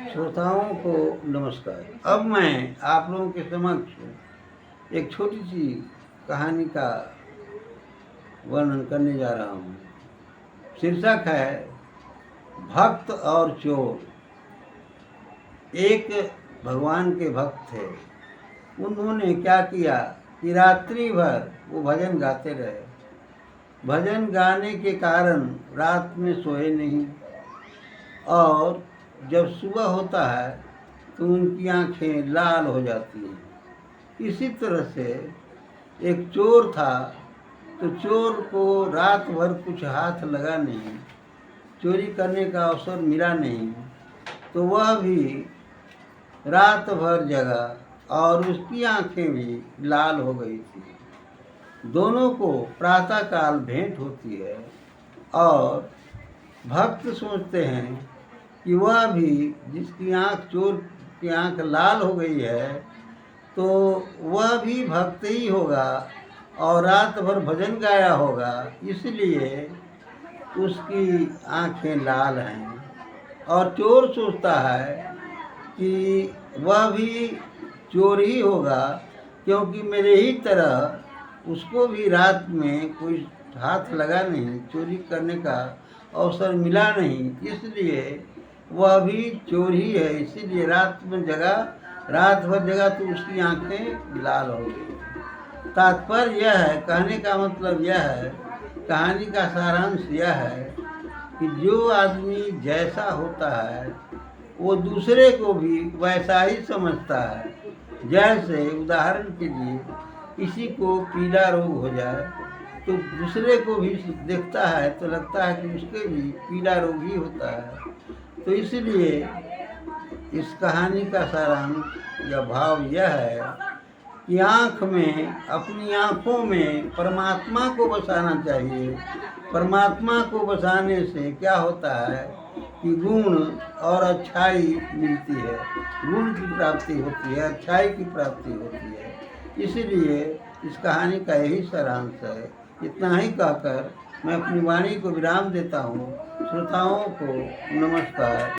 श्रोताओं को नमस्कार। अब मैं आप लोगों के समक्ष एक छोटी सी कहानी का वर्णन करने जा रहा हूँ। शीर्षक है भक्त और चोर। एक भगवान के भक्त थे। उन्होंने क्या किया कि रात्रि भर वो भजन गाते रहे। भजन गाने के कारण रात में सोए नहीं और जब सुबह होता है तो उनकी आंखें लाल हो जाती हैं। इसी तरह से एक चोर था, तो चोर को रात भर कुछ हाथ लगा नहीं, चोरी करने का अवसर मिला नहीं, तो वह भी रात भर जगा और उसकी आंखें भी लाल हो गई थी। दोनों को प्रातःकाल भेंट होती है और भक्त सोचते हैं कि वह भी, जिसकी आंख चोर की आंख लाल हो गई है, तो वह भी भक्त ही होगा और रात भर भजन गाया होगा, इसलिए उसकी आंखें लाल हैं। और चोर सोचता है कि वह भी चोर ही होगा, क्योंकि मेरे ही तरह उसको भी रात में कोई हाथ लगा नहीं, चोरी करने का अवसर मिला नहीं, इसलिए वह भी चोर ही है। इसीलिए रात भर जगा तो उसकी आंखें लाल हो गई। तात्पर्य यह है, कहने का मतलब यह है, कहानी का सारांश यह है कि जो आदमी जैसा होता है वो दूसरे को भी वैसा ही समझता है। जैसे उदाहरण के लिए किसी को पीला रोग हो जाए तो दूसरे को भी देखता है तो लगता है कि उसके भी पीला रोग ही होता है। तो इसलिए इस कहानी का सारांश या भाव यह है कि अपनी आँखों में परमात्मा को बसाना चाहिए। परमात्मा को बसाने से क्या होता है कि गुण और अच्छाई मिलती है, गुण की प्राप्ति होती है, अच्छाई की प्राप्ति होती है। इसलिए इस कहानी का यही सारांश है। इतना ही कहकर मैं अपनी वाणी को विराम देता हूँ। श्रोताओं को नमस्कार।